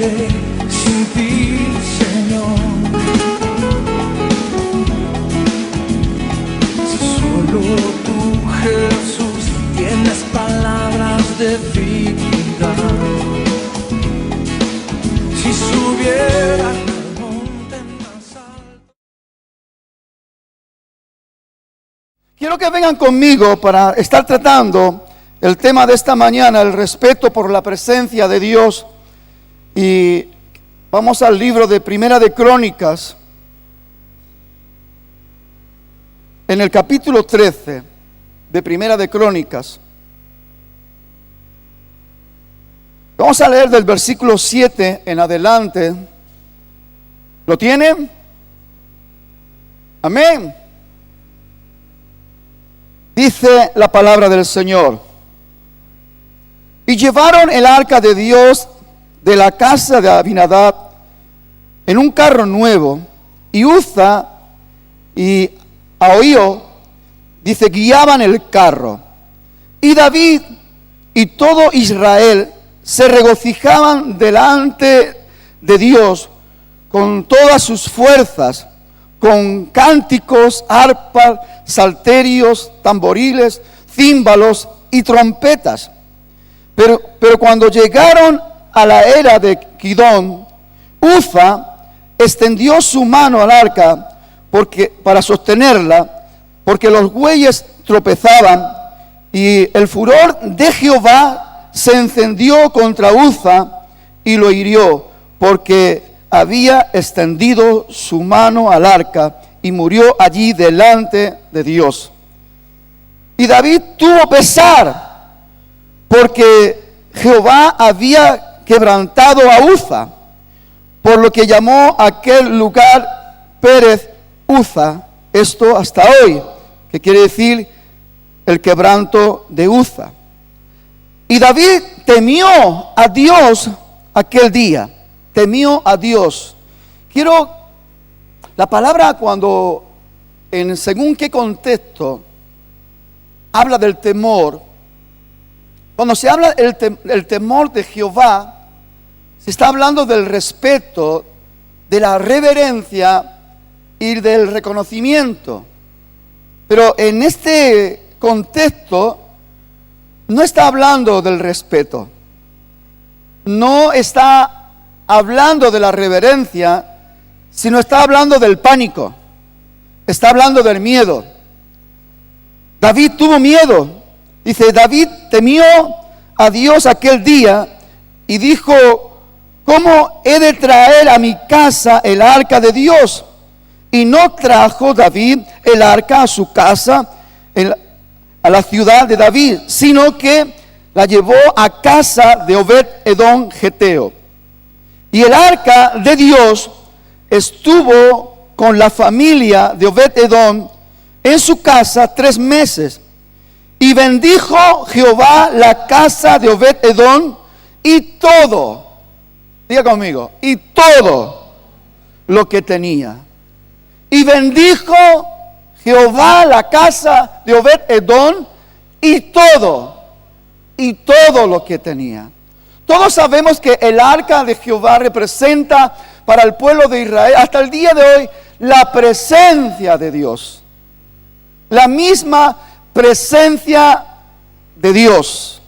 iré sin ti, Señor? Si solo tú, Jesús, tienes palabras de vida. Si subiera al monte más alto. Quiero que vengan conmigo para estar tratando el tema de esta mañana, el respeto por la presencia de Dios. Y vamos al libro de Primera de Crónicas, en el capítulo 13 de Primera de Crónicas. Vamos a leer del versículo 7 en adelante. ¿Lo tienen? Amén. Dice la palabra del Señor: y llevaron el arca de Dios de la casa de Abinadab en un carro nuevo, y Uza y Ahío, dice, guiaban el carro. Y David y todo Israel se regocijaban delante de Dios con todas sus fuerzas, con cánticos, arpas, salterios, tamboriles, címbalos y trompetas. Pero cuando llegaron a la era de Kidón, Uza extendió su mano al arca para sostenerla, porque los bueyes tropezaban, y el furor de Jehová se encendió contra Uza y lo hirió, porque había extendido su mano al arca, y murió allí delante de Dios. Y David tuvo pesar, porque Jehová había quebrantado a Uza, por lo que llamó aquel lugar Pérez Uza, esto hasta hoy, que quiere decir el quebranto de Uza. Y David temió a Dios aquel día, temió a Dios. La palabra cuando, en según qué contexto, habla del temor. Cuando se habla del temor de Jehová, se está hablando del respeto, de la reverencia y del reconocimiento. Pero en este contexto no está hablando del respeto, no está hablando de la reverencia, sino está hablando del pánico, está hablando del miedo. David tuvo miedo. Dice, David temió a Dios aquel día y dijo, ¿cómo he de traer a mi casa el arca de Dios? Y no trajo David el arca a su casa, a la ciudad de David, sino que la llevó a casa de Obed-Edom geteo. Y el arca de Dios estuvo con la familia de Obed-Edom en su casa 3 meses. Y bendijo Jehová la casa de Obed-Edom y todo, diga conmigo, y todo lo que tenía. Y bendijo Jehová la casa de Obed-Edom y todo lo que tenía. Todos sabemos que el arca de Jehová representa para el pueblo de Israel hasta el día de hoy la presencia de Dios, la misma presencia de Dios.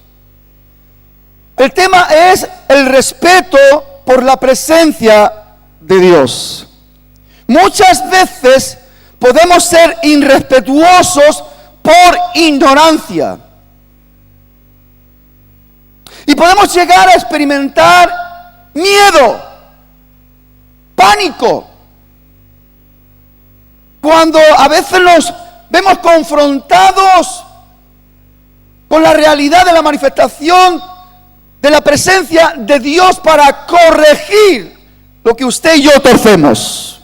El tema es el respeto por la presencia de Dios. Muchas veces podemos ser irrespetuosos por ignorancia. Y podemos llegar a experimentar miedo, pánico, cuando a veces nos vemos confrontados con la realidad de la manifestación de la presencia de Dios para corregir lo que usted y yo torcemos.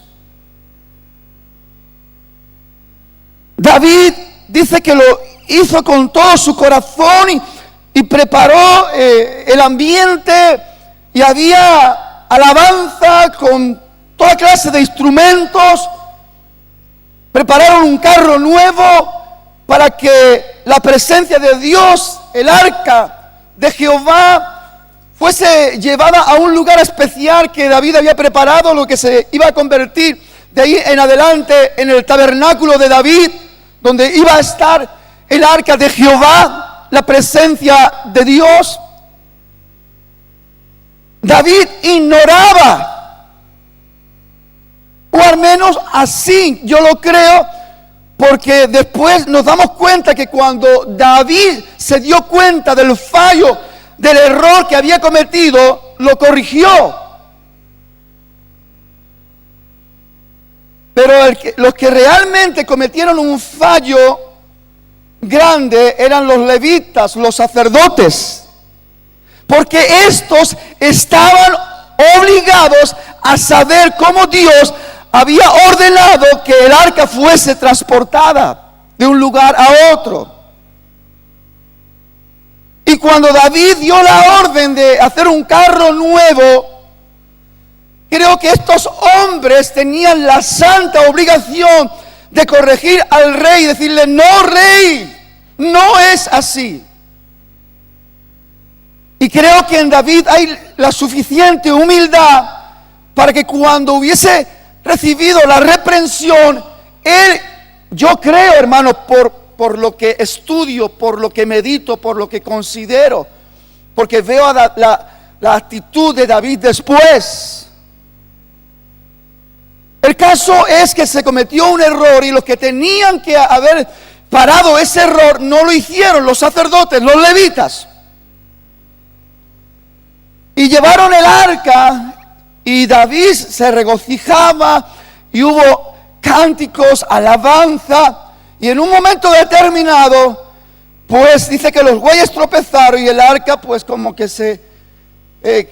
David dice que lo hizo con todo su corazón y preparó el ambiente, y había alabanza con toda clase de instrumentos. Prepararon un carro nuevo para que la presencia de Dios, el arca de Jehová, fuese llevada a un lugar especial que David había preparado, lo que se iba a convertir de ahí en adelante en el tabernáculo de David, donde iba a estar el arca de Jehová, la presencia de Dios. David ignoraba, o al menos así yo lo creo, porque después nos damos cuenta que cuando David se dio cuenta del fallo, del error que había cometido, lo corrigió. Pero los que realmente cometieron un fallo grande eran los levitas, los sacerdotes, porque estos estaban obligados a saber cómo Dios había ordenado que el arca fuese transportada de un lugar a otro. Y cuando David dio la orden de hacer un carro nuevo, creo que estos hombres tenían la santa obligación de corregir al rey y decirle: no, rey, no es así. Y creo que en David hay la suficiente humildad para que cuando hubiese recibido la reprensión, él, yo creo, hermano, por lo que estudio, por lo que medito, por lo que considero, porque veo la actitud de David después. El caso es que se cometió un error y los que tenían que haber parado ese error no lo hicieron, los sacerdotes, los levitas. Y llevaron el arca y David se regocijaba y hubo cánticos, alabanza. Y en un momento determinado, pues dice que los bueyes tropezaron y el arca pues como que se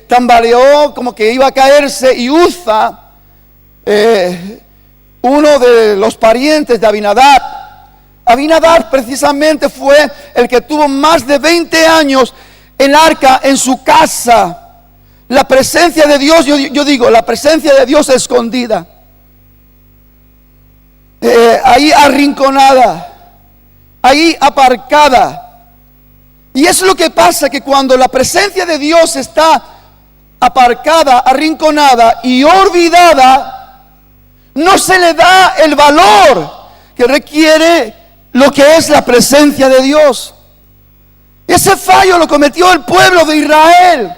tambaleó, como que iba a caerse. Y Uza, uno de los parientes de Abinadab precisamente fue el que tuvo más de 20 años el arca en su casa. La presencia de Dios, yo digo, la presencia de Dios escondida. Ahí arrinconada, ahí aparcada. Y es lo que pasa, que cuando la presencia de Dios está aparcada, arrinconada y olvidada, no se le da el valor que requiere lo que es la presencia de Dios. Ese fallo lo cometió el pueblo de Israel.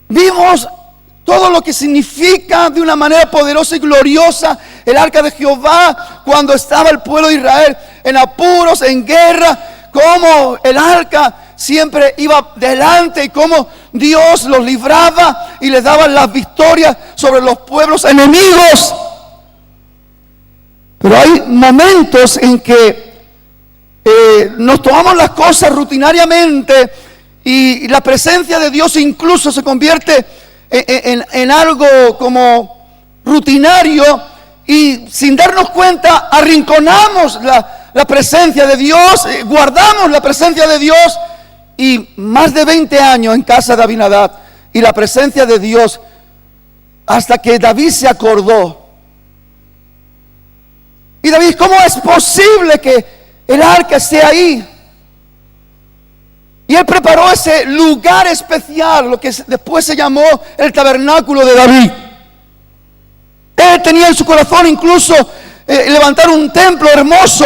Vimos todo lo que significa de una manera poderosa y gloriosa el arca de Jehová cuando estaba el pueblo de Israel en apuros, en guerra, cómo el arca siempre iba delante y cómo Dios los libraba y les daba las victorias sobre los pueblos enemigos. Pero hay momentos en que nos tomamos las cosas rutinariamente y la presencia de Dios incluso se convierte en algo como rutinario, y sin darnos cuenta arrinconamos la presencia de Dios, guardamos la presencia de Dios. Y más de 20 años en casa de Abinadab y la presencia de Dios, hasta que David se acordó. Y David, ¿cómo es posible que el arca esté ahí? Y él preparó ese lugar especial, lo que después se llamó el tabernáculo de David. Él tenía en su corazón incluso levantar un templo hermoso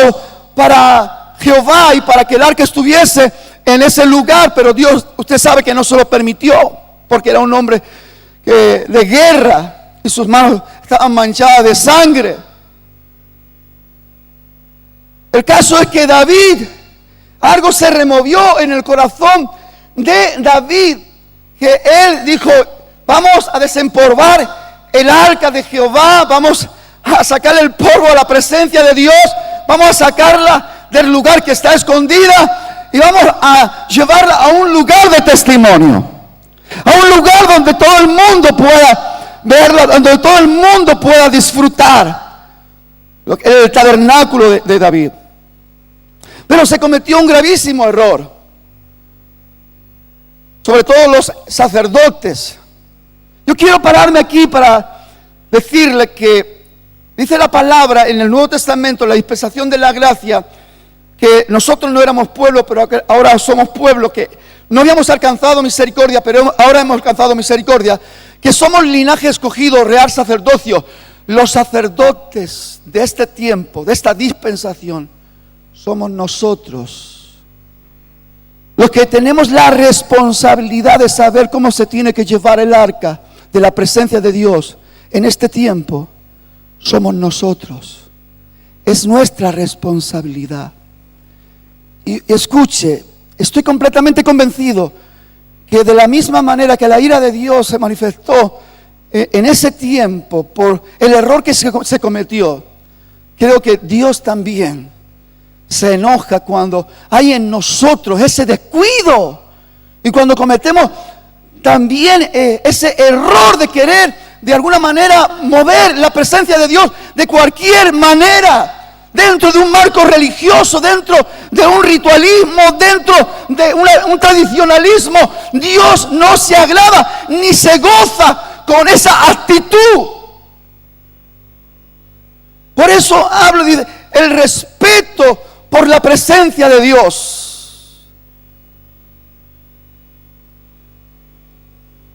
para Jehová y para que el arca estuviese en ese lugar. Pero Dios, usted sabe que no se lo permitió, porque era un hombre de guerra y sus manos estaban manchadas de sangre. El caso es que David, algo se removió en el corazón de David, que él dijo: vamos a desempolvar el arca de Jehová, vamos a sacarle el polvo a la presencia de Dios, vamos a sacarla del lugar que está escondida y vamos a llevarla a un lugar de testimonio, a un lugar donde todo el mundo pueda verla, donde todo el mundo pueda disfrutar el tabernáculo de David. Pero se cometió un gravísimo error, sobre todo los sacerdotes. Yo quiero pararme aquí para decirle que dice la palabra en el Nuevo Testamento, la dispensación de la gracia, que nosotros no éramos pueblo, pero que ahora somos pueblo, que no habíamos alcanzado misericordia, pero ahora hemos alcanzado misericordia, que somos linaje escogido, real sacerdocio. Los sacerdotes de este tiempo, de esta dispensación, somos nosotros. Los que tenemos la responsabilidad de saber cómo se tiene que llevar el arca de la presencia de Dios en este tiempo, somos nosotros. Es nuestra responsabilidad. Y escuche, estoy completamente convencido que de la misma manera que la ira de Dios se manifestó en ese tiempo por el error que se cometió, creo que Dios también se enoja cuando hay en nosotros ese descuido y cuando cometemos también ese error de querer de alguna manera mover la presencia de Dios de cualquier manera, dentro de un marco religioso, dentro de un ritualismo, dentro de un tradicionalismo. Dios no se agrada ni se goza con esa actitud. Por eso hablo de el respeto por la presencia de Dios.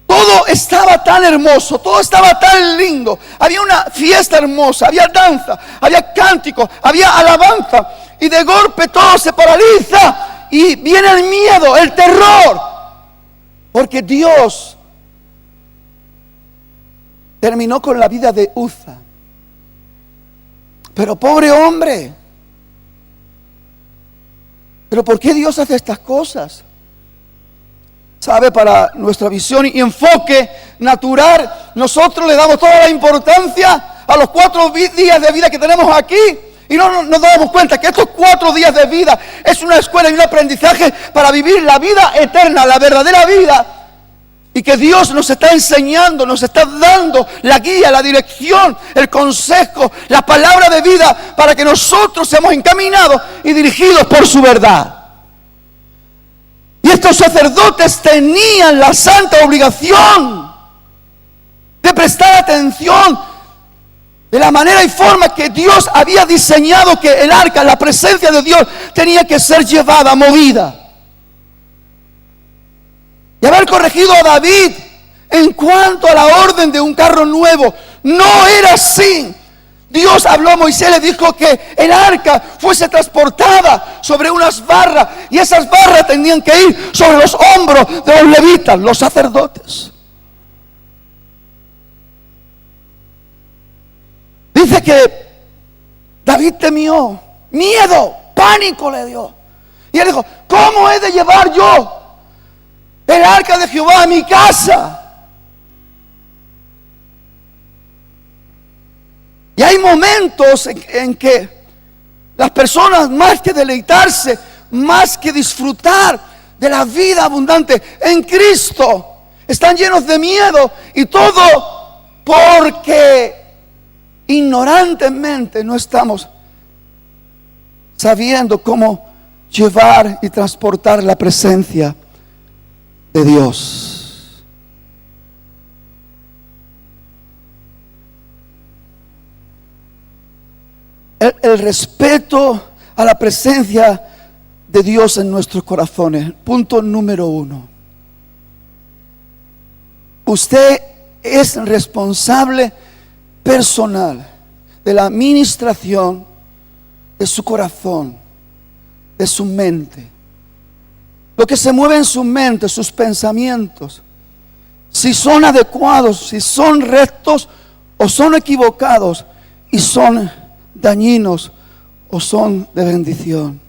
Todo estaba tan hermoso, todo estaba tan lindo. Había una fiesta hermosa, había danza, había cántico, había alabanza. Y de golpe todo se paraliza y viene el miedo, el terror. Porque Dios terminó con la vida de Uza. Pero pobre hombre. Pero ¿por qué Dios hace estas cosas? ¿Sabe? Para nuestra visión y enfoque natural, nosotros le damos toda la importancia a los 4 días de vida que tenemos aquí. Y no nos damos cuenta que estos 4 días de vida es una escuela y un aprendizaje para vivir la vida eterna, la verdadera vida. Y que Dios nos está enseñando, nos está dando la guía, la dirección, el consejo, la palabra de vida para que nosotros seamos encaminados y dirigidos por su verdad. Y estos sacerdotes tenían la santa obligación de prestar atención de la manera y forma que Dios había diseñado que el arca, la presencia de Dios, tenía que ser llevada, movida. Y haber corregido a David en cuanto a la orden de un carro nuevo. No era así. Dios habló a Moisés, le dijo que el arca fuese transportada sobre unas barras. Y esas barras tenían que ir sobre los hombros de los levitas, los sacerdotes. Dice que David temió, miedo, pánico le dio. Y él dijo, ¿cómo he de llevar yo el arca de Jehová a mi casa? Y hay momentos en que las personas, más que deleitarse, más que disfrutar de la vida abundante en Cristo, están llenos de miedo, y todo porque ignorantemente no estamos sabiendo cómo llevar y transportar la presencia de Dios. El respeto a la presencia de Dios en nuestros corazones. Punto número 1. Usted es responsable personal de la administración de su corazón, de su mente. Lo que se mueve en su mente, sus pensamientos, si son adecuados, si son rectos o son equivocados y son dañinos o son de bendición.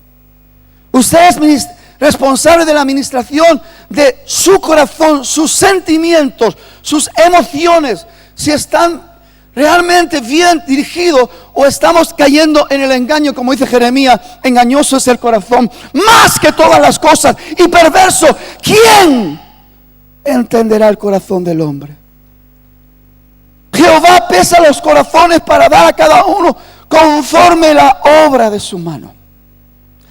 Usted es responsable de la administración de su corazón, sus sentimientos, sus emociones, si están realmente bien dirigidos o estamos cayendo en el engaño, como dice Jeremías, engañoso es el corazón más que todas las cosas y perverso. ¿Quién entenderá el corazón del hombre? Jehová pesa los corazones para dar a cada uno conforme la obra de su mano.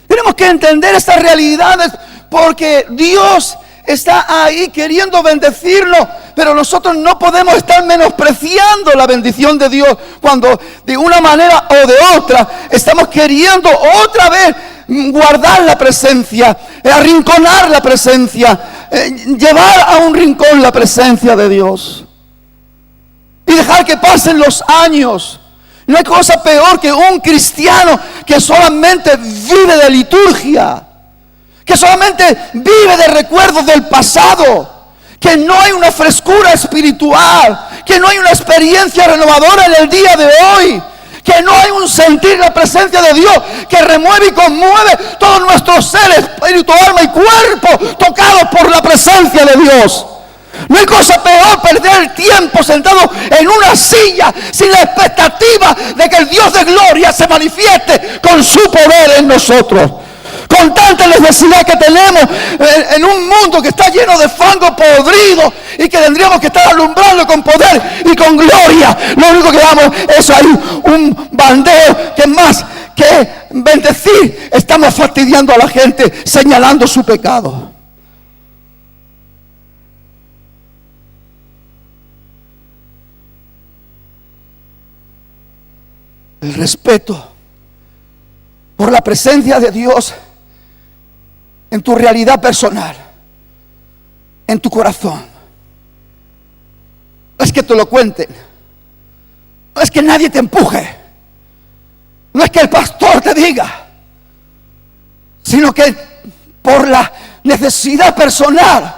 Tenemos que entender estas realidades porque Dios está ahí queriendo bendecirnos, pero nosotros no podemos estar menospreciando la bendición de Dios cuando de una manera o de otra estamos queriendo otra vez guardar la presencia, arrinconar la presencia, llevar a un rincón la presencia de Dios. Y dejar que pasen los años. No hay cosa peor que un cristiano que solamente vive de liturgia, que solamente vive de recuerdos del pasado, que no hay una frescura espiritual, que no hay una experiencia renovadora en el día de hoy, que no hay un sentir la presencia de Dios que remueve y conmueve todo nuestro ser, espíritu, alma y cuerpo, tocados por la presencia de Dios. No hay cosa peor perder el tiempo sentado en una silla sin la expectativa de que el Dios de gloria se manifieste con su poder en nosotros. Con tanta necesidad que tenemos en un mundo que está lleno de fango podrido y que tendríamos que estar alumbrando con poder y con gloria, lo único que damos es ahí un bandeo que más que bendecir, estamos fastidiando a la gente, señalando su pecado. El respeto por la presencia de Dios en tu realidad personal, en tu corazón. No es que te lo cuenten, no es que nadie te empuje, no es que el pastor te diga, sino que por la necesidad personal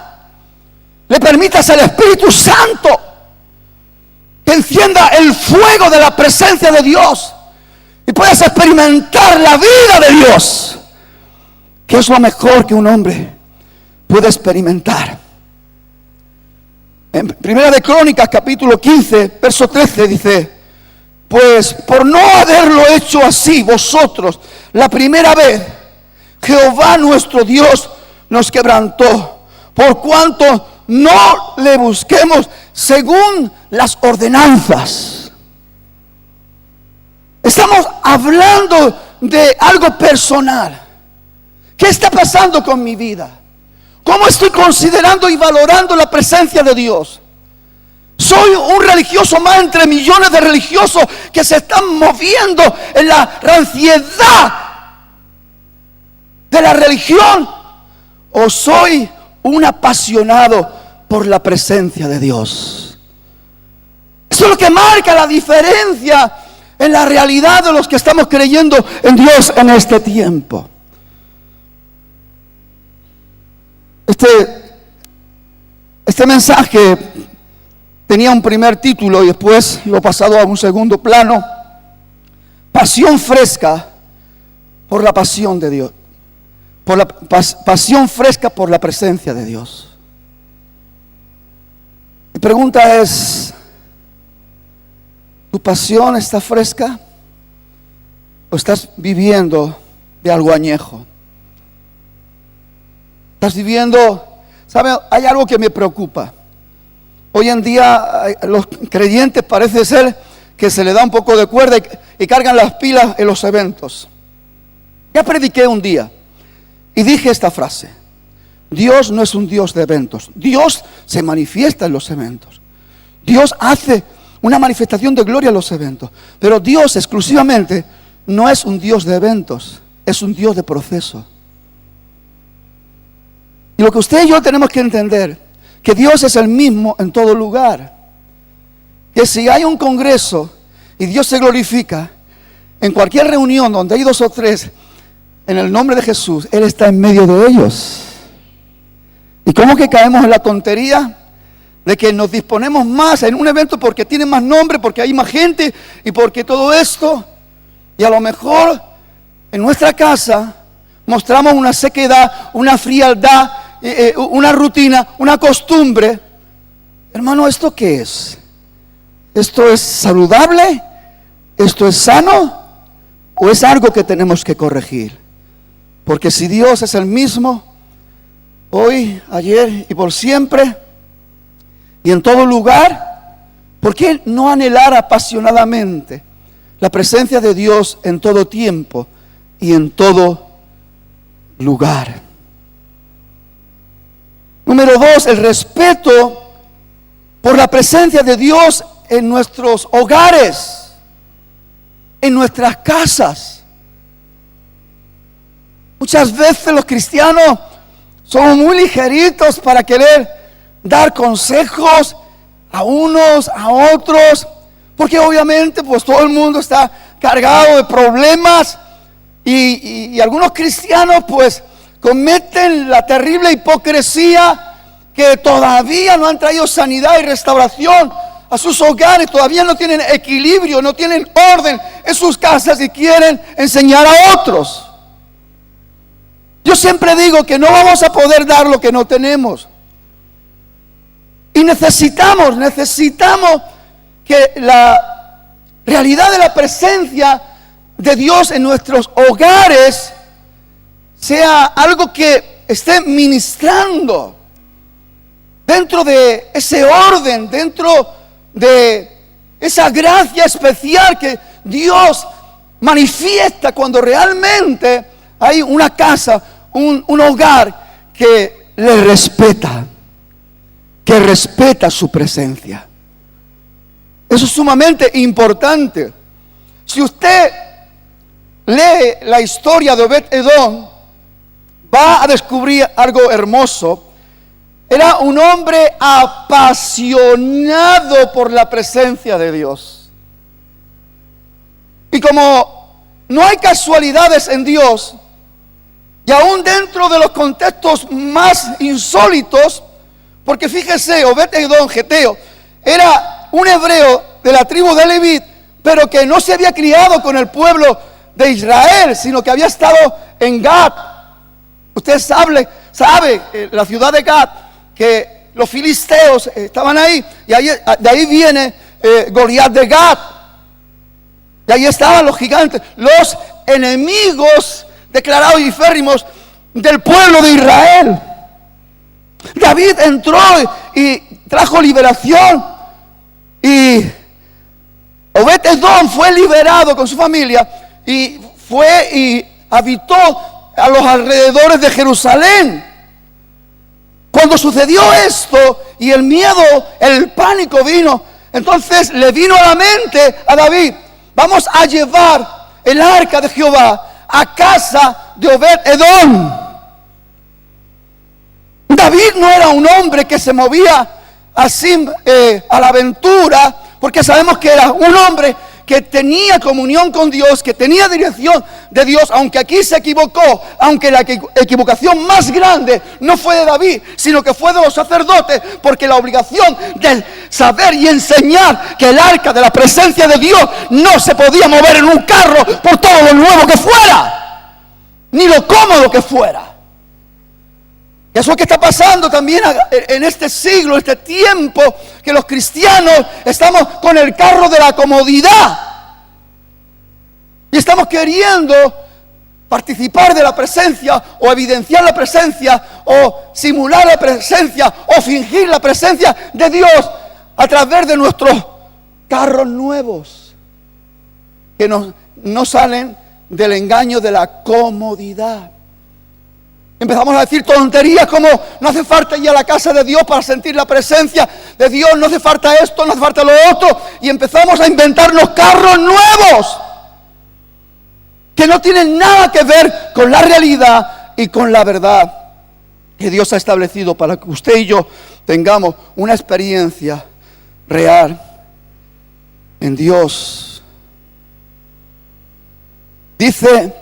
le permitas al Espíritu Santo que encienda el fuego de la presencia de Dios y puedas experimentar la vida de Dios, que es lo mejor que un hombre puede experimentar. En Primera de Crónicas, capítulo 15, verso 13, dice: pues por no haberlo hecho así vosotros la primera vez, Jehová nuestro Dios nos quebrantó, por cuanto no le busquemos según las ordenanzas. Estamos hablando de algo personal. ¿Qué está pasando con mi vida? ¿Cómo estoy considerando y valorando la presencia de Dios? ¿Soy un religioso más entre millones de religiosos que se están moviendo en la ranciedad de la religión? ¿O soy un apasionado por la presencia de Dios? Eso es lo que marca la diferencia en la realidad de los que estamos creyendo en Dios en este tiempo. Este mensaje tenía un primer título y después lo he pasado a un segundo plano: pasión fresca por la pasión de Dios, por la pasión fresca por la presencia de Dios. Mi pregunta es: ¿tu pasión está fresca o estás viviendo de algo añejo? Estás viviendo, ¿sabe? Hay algo que me preocupa. Hoy en día los creyentes parece ser que se le da un poco de cuerda y cargan las pilas en los eventos. Ya prediqué un día y dije esta frase: Dios no es un Dios de eventos. Dios se manifiesta en los eventos. Dios hace una manifestación de gloria en los eventos. Pero Dios exclusivamente no es un Dios de eventos, es un Dios de proceso. Y lo que usted y yo tenemos que entender, que Dios es el mismo en todo lugar. Que si hay un congreso y Dios se glorifica, en cualquier reunión donde hay 2 o 3, en el nombre de Jesús, Él está en medio de ellos. ¿Y cómo que caemos en la tontería de que nos disponemos más en un evento porque tiene más nombre, porque hay más gente y porque todo esto? Y a lo mejor en nuestra casa mostramos una sequedad, una frialdad, una rutina, una costumbre. Hermano, ¿esto qué es? ¿Esto es saludable? ¿Esto es sano? ¿O es algo que tenemos que corregir? Porque si Dios es el mismo, hoy, ayer y por siempre, y en todo lugar, ¿por qué no anhelar apasionadamente la presencia de Dios en todo tiempo y en todo lugar? Número 2, el respeto por la presencia de Dios en nuestros hogares, en nuestras casas. Muchas veces los cristianos somos muy ligeritos para querer dar consejos a unos, a otros, porque obviamente pues todo el mundo está cargado de problemas y algunos cristianos pues cometen la terrible hipocresía que todavía no han traído sanidad y restauración a sus hogares, todavía no tienen equilibrio, no tienen orden en sus casas y quieren enseñar a otros. Yo siempre digo que no vamos a poder dar lo que no tenemos. Y necesitamos que la realidad de la presencia de Dios en nuestros hogares sea algo que esté ministrando dentro de ese orden, dentro de esa gracia especial que Dios manifiesta cuando realmente hay una casa, un hogar que le respeta, que respeta su presencia. Eso es sumamente importante. Si usted lee la historia de Obed-Edom, va a descubrir algo hermoso. Era un hombre apasionado por la presencia de Dios. Y como no hay casualidades en Dios, y aún dentro de los contextos más insólitos, porque fíjese, Obed-Edom, geteo, era un hebreo de la tribu de Leví, pero que no se había criado con el pueblo de Israel, sino que había estado en Gat. Usted sabe, la ciudad de Gat, que los filisteos estaban ahí, y de ahí viene Goliat de Gat. Y ahí estaban los gigantes, los enemigos declarados y férrimos del pueblo de Israel. David entró y trajo liberación, y Obed-Edom fue liberado con su familia y fue y habitó a los alrededores de Jerusalén. Cuando sucedió esto y el miedo, el pánico vino, entonces le vino a la mente a David: vamos a llevar el arca de Jehová a casa de Obed-Edom. David no era un hombre que se movía así a la aventura, porque sabemos que era un hombre que tenía comunión con Dios, que tenía dirección de Dios, aunque aquí se equivocó, aunque la equivocación más grande no fue de David, sino que fue de los sacerdotes, porque la obligación de saber y enseñar que el arca de la presencia de Dios no se podía mover en un carro por todo lo nuevo que fuera, ni lo cómodo que fuera. Eso es lo que está pasando también en este siglo, en este tiempo, que los cristianos estamos con el carro de la comodidad. Y estamos queriendo participar de la presencia, o evidenciar la presencia, o simular la presencia, o fingir la presencia de Dios a través de nuestros carros nuevos, que no salen del engaño de la comodidad. Empezamos a decir tonterías como: no hace falta ir a la casa de Dios para sentir la presencia de Dios, no hace falta esto, no hace falta lo otro, y empezamos a inventarnos carros nuevos que no tienen nada que ver con la realidad y con la verdad que Dios ha establecido para que usted y yo tengamos una experiencia real en Dios. Dice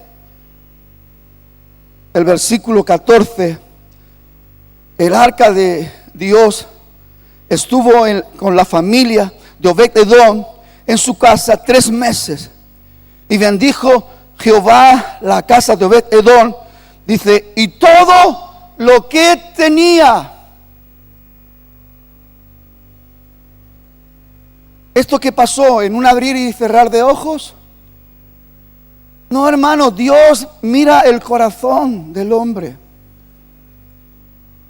el versículo 14: el arca de Dios estuvo con la familia de Obed-Edom en su casa 3 meses. Y bendijo Jehová la casa de Obed-Edom, dice, y todo lo que tenía. ¿Esto qué pasó? ¿En un abrir y cerrar de ojos? No, hermano, Dios mira el corazón del hombre.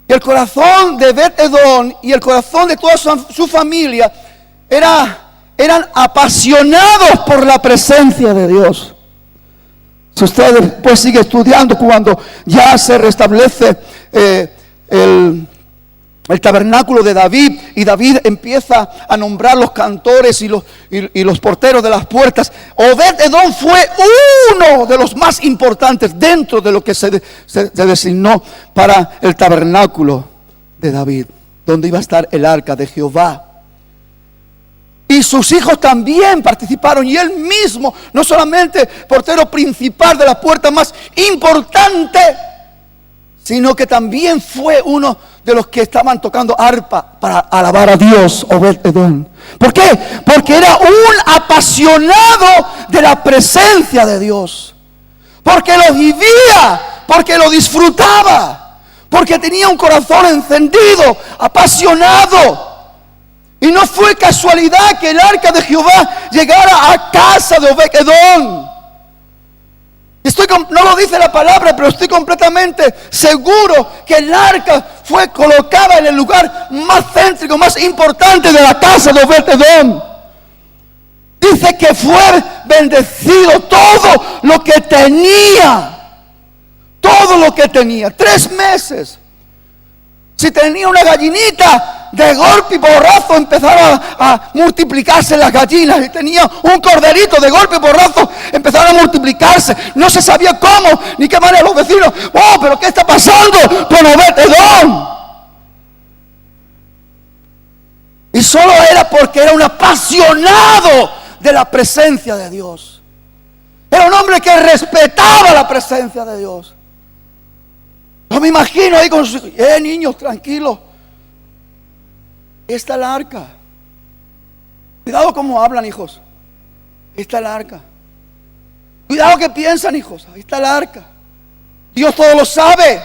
Y el corazón de Obed-Edom y el corazón de toda su familia eran apasionados por la presencia de Dios. Si usted después sigue estudiando, cuando ya se restablece el tabernáculo de David, y David empieza a nombrar los cantores y los porteros de las puertas. Obed-Edom fue uno de los más importantes dentro de lo que se designó para el tabernáculo de David, donde iba a estar el arca de Jehová. Y sus hijos también participaron, y él mismo, no solamente portero principal de la puerta más importante, sino que también fue uno de los que estaban tocando arpa para alabar a Dios, Obed-Edom. ¿Por qué? Porque era un apasionado de la presencia de Dios, porque lo vivía, porque lo disfrutaba, porque tenía un corazón encendido, apasionado. Y no fue casualidad que el arca de Jehová llegara a casa de Obed-Edom. No lo dice la palabra, pero estoy completamente seguro que el arca fue colocada en el lugar más céntrico, más importante de la casa de Obed-Edom. Dice que fue bendecido todo lo que tenía. Todo lo que tenía. 3 meses. Si tenía una gallinita, de golpe y porrazo empezaron a multiplicarse las gallinas. Y tenía un corderito, de golpe y porrazo empezaron a multiplicarse. No se sabía cómo, ni qué manera. Los vecinos, oh, pero ¿qué está pasando con Obed-Edom? Y solo era porque era un apasionado de la presencia de Dios. Era un hombre que respetaba la presencia de Dios. Yo me imagino ahí con sus hijos, niños, tranquilos. Ahí está el arca. Cuidado cómo hablan, hijos. Ahí está el arca. Cuidado que piensan, hijos. Ahí está el arca. Dios todo lo sabe.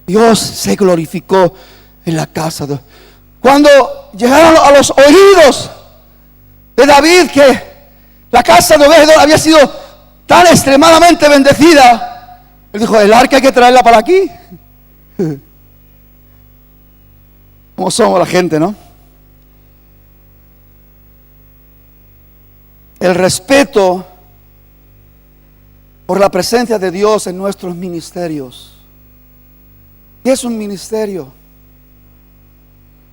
Dios se glorificó en la casa. Cuando llegaron a los oídos de David que la casa de Obed-Edom había sido tan extremadamente bendecida, él dijo, el arca hay que traerla para aquí. Como somos la gente, ¿no? El respeto por la presencia de Dios en nuestros ministerios. ¿Qué es un ministerio?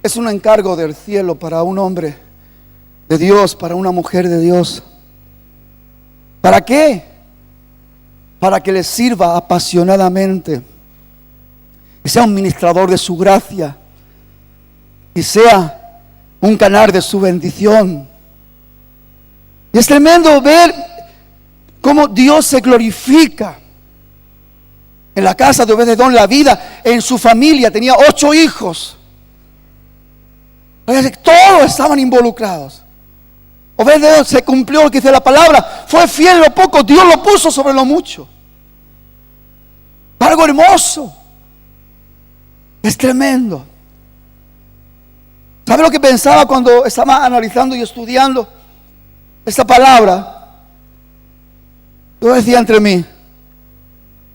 Es un encargo del cielo para un hombre de Dios, para una mujer de Dios. ¿Para qué? Para que le sirva apasionadamente, que sea un ministrador de su gracia, y sea un canal de su bendición. Y es tremendo ver cómo Dios se glorifica en la casa de Obed-Edom, la vida en su familia. Tenía 8 hijos. Todos estaban involucrados. Obed-Edom se cumplió lo que dice la palabra. Fue fiel en lo poco, Dios lo puso sobre lo mucho. Algo hermoso. Es tremendo. ¿Sabe lo que pensaba cuando estaba analizando y estudiando esta palabra? Yo decía entre mí,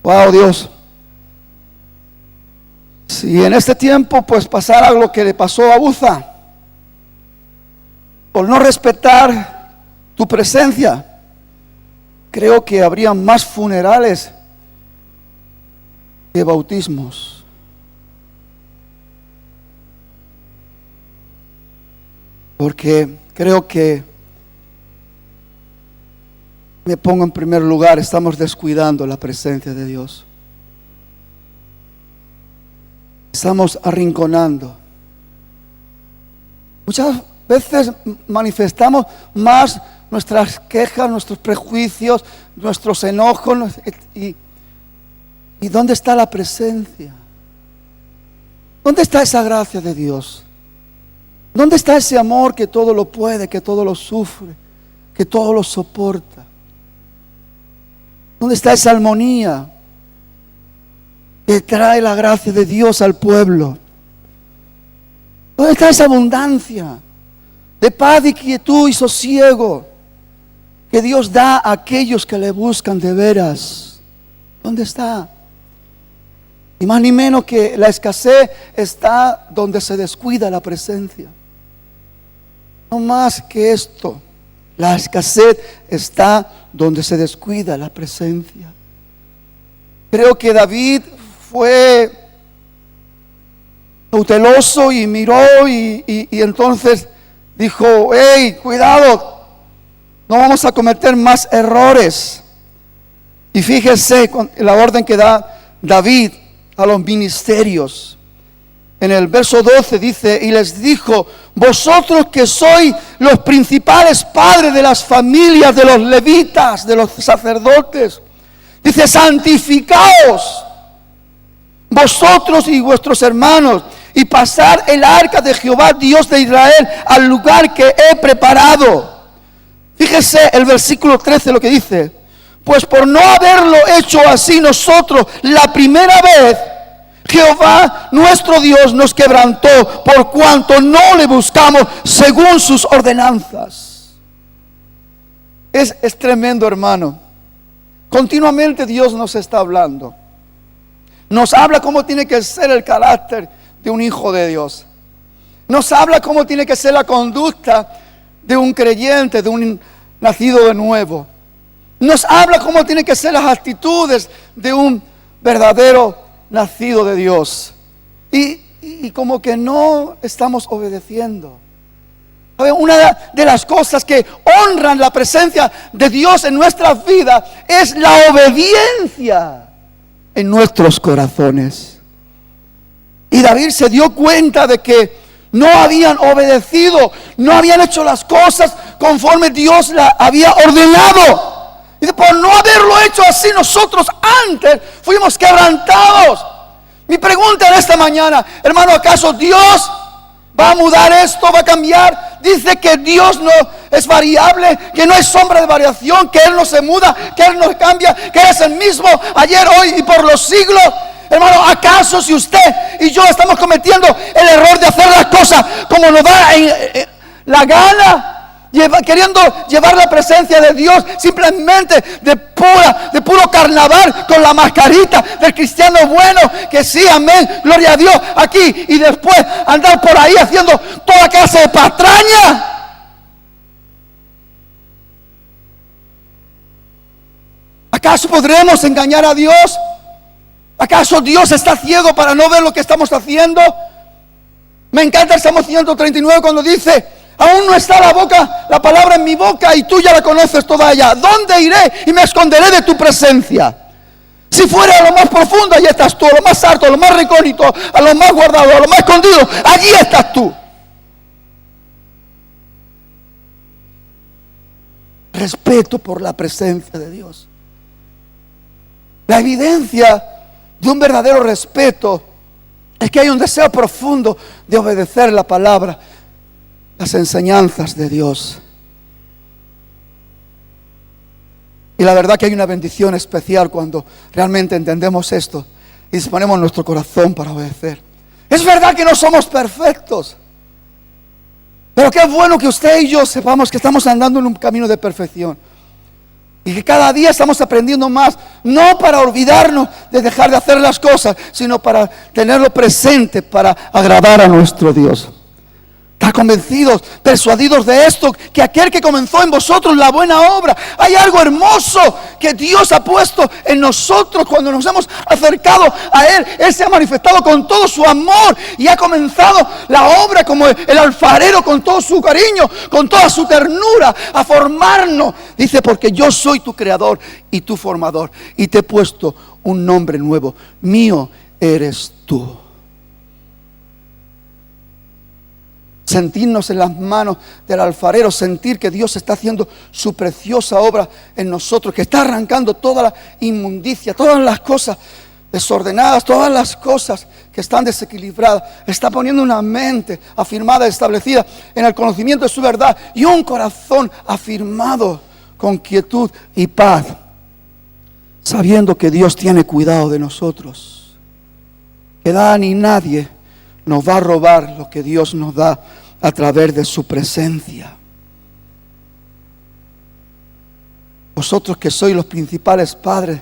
wow, Dios, si en este tiempo pues pasara lo que le pasó a Uza, por no respetar tu presencia, creo que habría más funerales que bautismos. Porque creo que, me pongo en primer lugar, estamos descuidando la presencia de Dios. Estamos arrinconando. Muchas veces manifestamos más nuestras quejas, nuestros prejuicios, nuestros enojos. ¿Y dónde está la presencia? ¿Dónde está esa gracia de Dios? ¿Dónde está ese amor que todo lo puede, que todo lo sufre, que todo lo soporta? ¿Dónde está esa armonía que trae la gracia de Dios al pueblo? ¿Dónde está esa abundancia de paz y quietud y sosiego que Dios da a aquellos que le buscan de veras? ¿Dónde está? Ni más ni menos que la escasez está donde se descuida la presencia. No más que esto, la escasez está donde se descuida la presencia. creo que David fue cauteloso y miró y entonces dijo: hey, cuidado, no vamos a cometer más errores. Y fíjese la orden que da David a los ministerios. En el verso 12 dice: y les dijo: vosotros que sois los principales padres de las familias de los levitas, de los sacerdotes, dice: santificaos vosotros y vuestros hermanos, y pasad el arca de Jehová Dios de Israel al lugar que he preparado. Fíjese el versículo 13 lo que dice: pues por no haberlo hecho así nosotros la primera vez, Jehová nuestro Dios nos quebrantó, por cuanto no le buscamos según sus ordenanzas. Es tremendo, hermano. Continuamente Dios nos está hablando. Nos habla cómo tiene que ser el carácter de un hijo de Dios. Nos habla cómo tiene que ser la conducta de un creyente, de un nacido de nuevo. Nos habla cómo tienen que ser las actitudes de un verdadero nacido de Dios. Y como que no estamos obedeciendo. Una de las cosas que honran la presencia de Dios en nuestras vidas es la obediencia en nuestros corazones. Y David se dio cuenta de que no habían obedecido, no habían hecho las cosas conforme Dios la había ordenado. Y por no haberlo hecho así, nosotros antes fuimos quebrantados. Mi pregunta en esta mañana, hermano: ¿acaso Dios va a mudar esto? ¿Va a cambiar? Dice que Dios no es variable, que no hay sombra de variación, que Él no se muda, que Él no cambia, que Él es el mismo ayer, hoy y por los siglos. Hermano, ¿acaso si usted y yo estamos cometiendo el error de hacer las cosas como nos da la gana? Queriendo llevar la presencia de Dios simplemente de puro carnaval, con la mascarita del cristiano bueno, que sí, amén, gloria a Dios, aquí, y después andar por ahí haciendo toda clase de patraña. ¿Acaso podremos engañar a Dios? ¿Acaso Dios está ciego para no ver lo que estamos haciendo? Me encanta el Salmo 139 cuando dice: aún no está la palabra en mi boca y tú ya la conoces toda ella. ¿Dónde iré y me esconderé de tu presencia? Si fuera a lo más profundo, allí estás tú. A lo más alto, a lo más recóndito, a lo más guardado, a lo más escondido, allí estás tú. Respeto por la presencia de Dios. La evidencia de un verdadero respeto es que hay un deseo profundo de obedecer la palabra, las enseñanzas de Dios. Y la verdad que hay una bendición especial cuando realmente entendemos esto y disponemos nuestro corazón para obedecer. Es verdad que no somos perfectos, pero qué bueno que usted y yo sepamos que estamos andando en un camino de perfección y que cada día estamos aprendiendo más, no para olvidarnos de dejar de hacer las cosas, sino para tenerlo presente, para agradar a nuestro Dios. Estar convencidos, persuadidos de esto, que aquel que comenzó en vosotros la buena obra, hay algo hermoso que Dios ha puesto en nosotros cuando nos hemos acercado a Él. Él se ha manifestado con todo su amor y ha comenzado la obra como el alfarero, con todo su cariño, con toda su ternura, a formarnos. Dice: porque yo soy tu creador y tu formador, y te he puesto un nombre nuevo, mío eres tú. Sentirnos en las manos del alfarero, sentir que Dios está haciendo su preciosa obra en nosotros, que está arrancando toda la inmundicia, todas las cosas desordenadas, todas las cosas que están desequilibradas. Está poniendo una mente afirmada, establecida en el conocimiento de su verdad, y un corazón afirmado con quietud y paz, sabiendo que Dios tiene cuidado de nosotros, que nada ni nadie nos va a robar lo que Dios nos da a través de su presencia. Vosotros que sois los principales padres,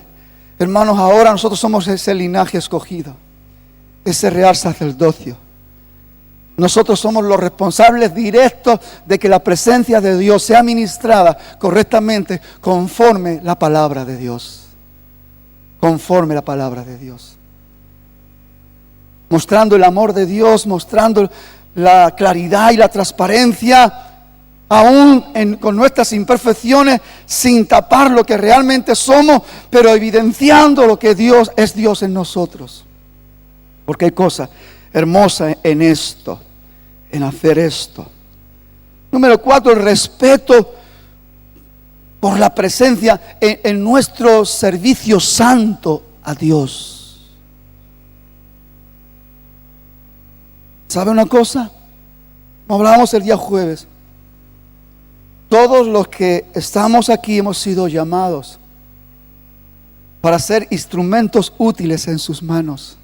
hermanos, ahora nosotros somos ese linaje escogido, ese real sacerdocio. Nosotros somos los responsables directos de que la presencia de Dios sea ministrada correctamente conforme la palabra de Dios. conforme a la palabra de Dios. Mostrando el amor de Dios, mostrando la claridad y la transparencia, aún con nuestras imperfecciones, sin tapar lo que realmente somos, pero evidenciando lo que Dios es Dios en nosotros. Porque hay cosa hermosa en esto, en hacer esto. Número 4, el respeto por la presencia en nuestro servicio santo a Dios. ¿Sabe una cosa? Como hablábamos el día jueves, todos los que estamos aquí hemos sido llamados para ser instrumentos útiles en sus manos.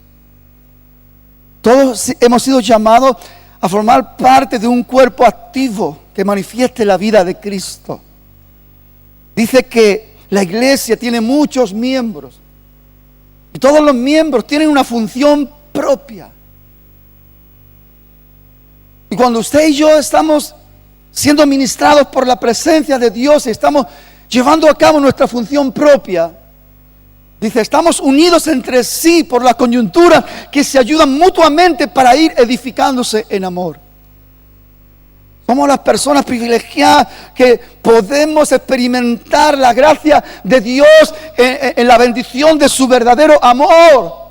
Todos hemos sido llamados a formar parte de un cuerpo activo que manifieste la vida de Cristo. Dice que la iglesia tiene muchos miembros y todos los miembros tienen una función propia. Y cuando usted y yo estamos siendo ministrados por la presencia de Dios y estamos llevando a cabo nuestra función propia, dice, estamos unidos entre sí por la coyuntura que se ayudan mutuamente para ir edificándose en amor. Somos las personas privilegiadas que podemos experimentar la gracia de Dios en la bendición de su verdadero amor.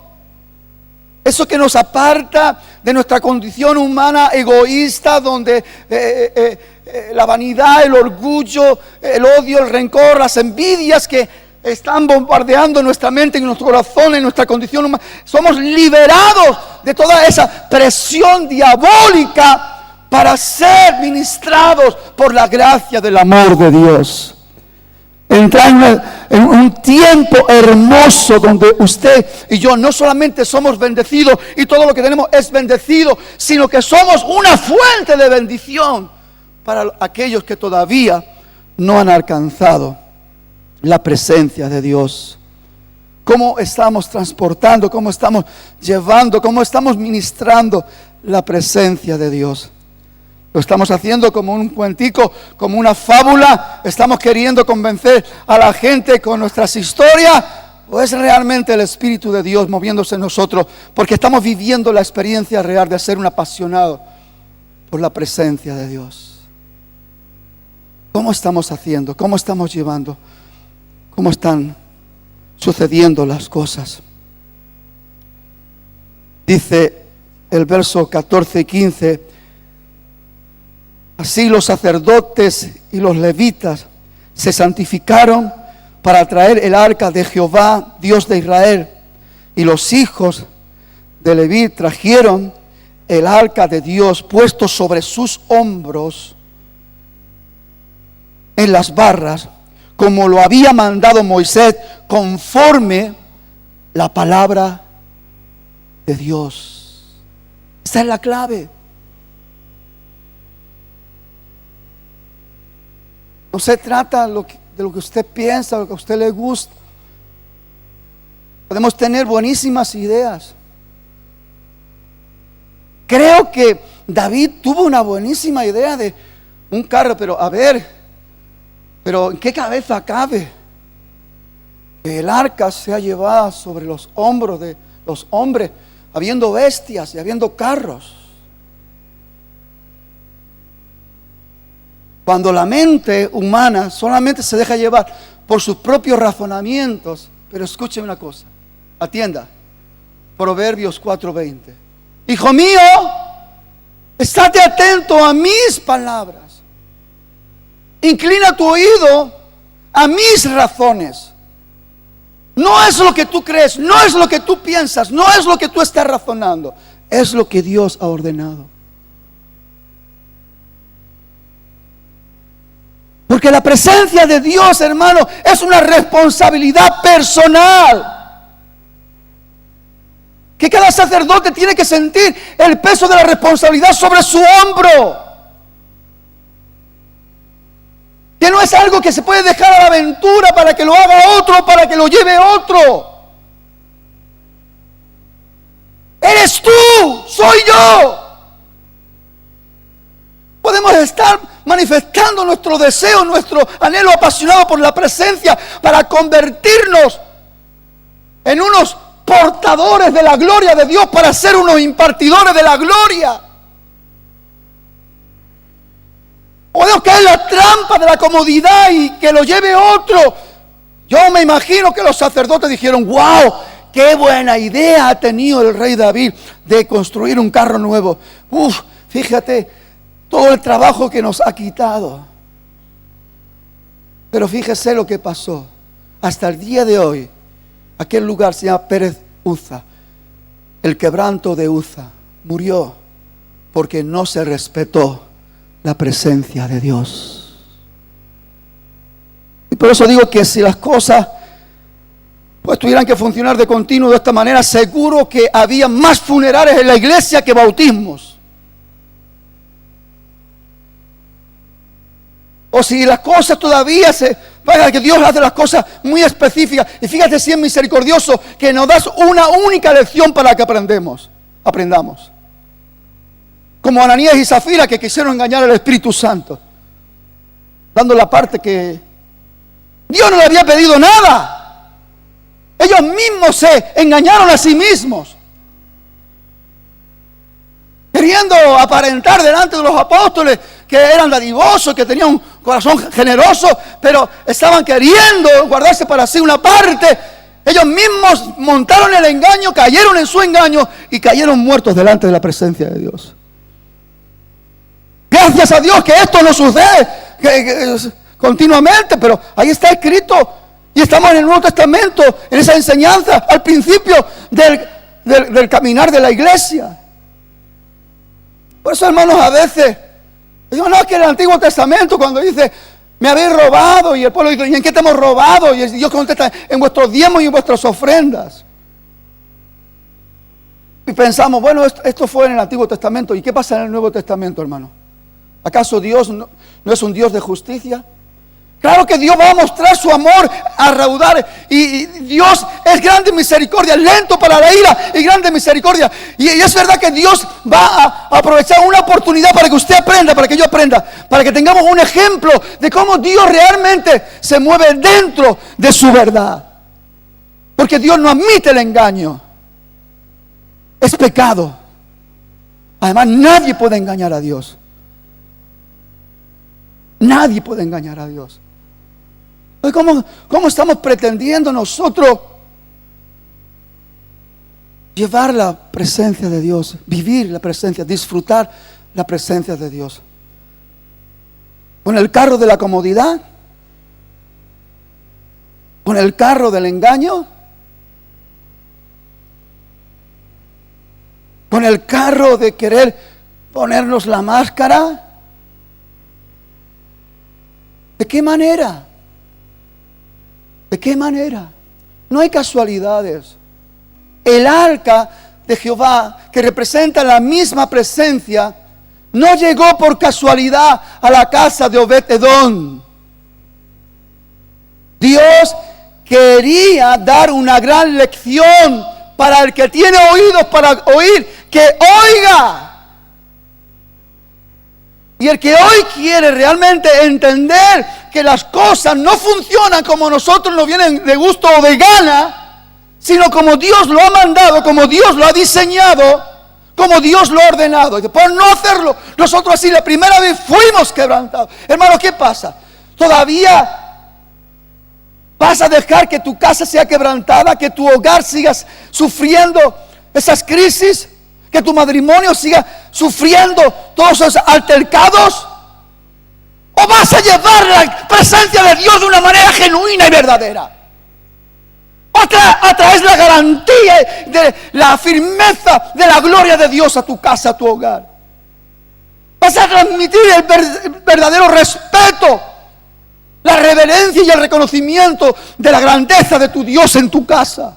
Eso que nos aparta de nuestra condición humana egoísta, donde la vanidad, el orgullo, el odio, el rencor, las envidias que están bombardeando nuestra mente, en nuestro corazón, en nuestra condición humana. Somos liberados de toda esa presión diabólica para ser ministrados por la gracia del amor de Dios. Entrar en un tiempo hermoso donde usted y yo no solamente somos bendecidos y todo lo que tenemos es bendecido, sino que somos una fuente de bendición para aquellos que todavía no han alcanzado la presencia de Dios. ¿Cómo estamos transportando, cómo estamos llevando, cómo estamos ministrando la presencia de Dios? ¿Lo estamos haciendo como un cuentico, como una fábula? ¿Estamos queriendo convencer a la gente con nuestras historias? ¿O es realmente el Espíritu de Dios moviéndose en nosotros? Porque estamos viviendo la experiencia real de ser un apasionado por la presencia de Dios. ¿Cómo estamos haciendo? ¿Cómo estamos llevando? ¿Cómo están sucediendo las cosas? Dice el verso 14 y 15... Así los sacerdotes y los levitas se santificaron para traer el arca de Jehová, Dios de Israel. Y los hijos de Leví trajeron el arca de Dios puesto sobre sus hombros en las barras, como lo había mandado Moisés, conforme la palabra de Dios. Esa es la clave. No se trata de lo que usted piensa, de lo que a usted le gusta. Podemos tener buenísimas ideas. Creo que David tuvo una buenísima idea de un carro, pero ¿en qué cabeza cabe que el arca sea llevada sobre los hombros de los hombres, habiendo bestias y habiendo carros? Cuando la mente humana solamente se deja llevar por sus propios razonamientos. Pero escúcheme una cosa, atienda, Proverbios 4:20. Hijo mío, estate atento a mis palabras. Inclina tu oído a mis razones. No es lo que tú crees, no es lo que tú piensas, no es lo que tú estás razonando, es lo que Dios ha ordenado. Porque la presencia de Dios, hermano, es una responsabilidad personal. Que cada sacerdote tiene que sentir el peso de la responsabilidad sobre su hombro. Que no es algo que se puede dejar a la aventura para que lo haga otro, para que lo lleve otro. Eres tú, soy yo. Podemos estar manifestando nuestro deseo, nuestro anhelo apasionado por la presencia para convertirnos en unos portadores de la gloria de Dios para ser unos impartidores de la gloria. Podemos caer en la trampa de la comodidad y que lo lleve otro. Yo me imagino que los sacerdotes dijeron: wow, qué buena idea ha tenido el rey David de construir un carro nuevo. Fíjate todo el trabajo que nos ha quitado. Pero fíjese lo que pasó. Hasta el día de hoy, aquel lugar se llama Pérez Uza. El quebranto de Uza murió porque no se respetó la presencia de Dios. Y por eso digo que si las cosas pues tuvieran que funcionar de continuo de esta manera, seguro que había más funerales en la iglesia que bautismos. O si las cosas todavía para que Dios hace las cosas muy específicas. Y fíjate si es misericordioso que nos das una única lección para que aprendamos. Como Ananías y Zafira, que quisieron engañar al Espíritu Santo, dando la parte que Dios no le había pedido nada. Ellos mismos se engañaron a sí mismos, queriendo aparentar delante de los apóstoles que eran dadivosos, que tenían un corazón generoso, pero estaban queriendo guardarse para sí una parte. Ellos mismos montaron el engaño, cayeron en su engaño y cayeron muertos delante de la presencia de Dios. Gracias a Dios que esto no sucede continuamente, pero ahí está escrito. Y estamos en el Nuevo Testamento, en esa enseñanza al principio del caminar de la iglesia. Por eso, hermanos, a veces digo, no, es que en el Antiguo Testamento cuando dice: me habéis robado, y el pueblo dice: ¿y en qué te hemos robado? Y Dios contesta: en vuestros diezmos y en vuestras ofrendas. Y pensamos, bueno, esto fue en el Antiguo Testamento. ¿Y qué pasa en el Nuevo Testamento, hermano? ¿Acaso Dios no es un Dios de justicia? Claro que Dios va a mostrar su amor a raudar. Y Dios es grande en misericordia, lento para la ira y grande en misericordia. Y es verdad que Dios va a aprovechar una oportunidad para que usted aprenda, para que yo aprenda, para que tengamos un ejemplo de cómo Dios realmente se mueve dentro de su verdad. Porque Dios no admite el engaño. Es pecado. Además, nadie puede engañar a Dios. Nadie puede engañar a Dios. ¿Cómo estamos pretendiendo nosotros llevar la presencia de Dios, vivir la presencia, disfrutar la presencia de Dios? ¿Con el carro de la comodidad? ¿Con el carro del engaño? ¿Con el carro de querer ponernos la máscara? ¿De qué manera? ¿De qué manera? No hay casualidades. El arca de Jehová, que representa la misma presencia, no llegó por casualidad a la casa de Obed-Edom. Dios quería dar una gran lección para el que tiene oídos para oír, que oiga. Y el que hoy quiere realmente entender que las cosas no funcionan como nosotros nos vienen de gusto o de gana, sino como Dios lo ha mandado, como Dios lo ha diseñado, como Dios lo ha ordenado. Y por no hacerlo, nosotros así la primera vez fuimos quebrantados. Hermano, ¿qué pasa? ¿Todavía vas a dejar que tu casa sea quebrantada, que tu hogar siga sufriendo esas crisis? ¿Que tu matrimonio siga sufriendo todos esos altercados? ¿O vas a llevar la presencia de Dios de una manera genuina y verdadera? ¿O traes la garantía de la firmeza de la gloria de Dios a tu casa, a tu hogar? ¿Vas a transmitir el verdadero respeto, la reverencia y el reconocimiento de la grandeza de tu Dios en tu casa?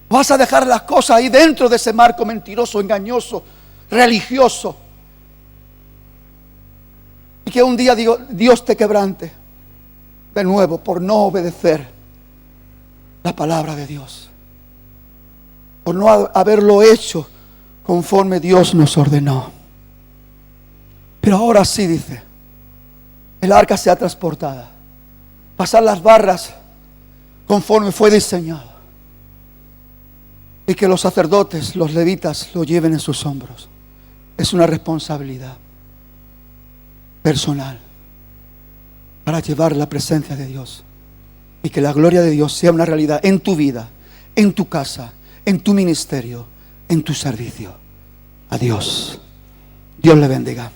¿Vas a dejar las cosas ahí dentro de ese marco mentiroso, engañoso, religioso? Y que un día Dios te quebrante de nuevo por no obedecer la palabra de Dios, por no haberlo hecho conforme Dios nos ordenó. Pero ahora sí, dice, el arca sea transportada, pasar las barras conforme fue diseñado. Y que los sacerdotes, los levitas, lo lleven en sus hombros. Es una responsabilidad personal para llevar la presencia de Dios. Y que la gloria de Dios sea una realidad en tu vida, en tu casa, en tu ministerio, en tu servicio. Adiós. Dios le bendiga.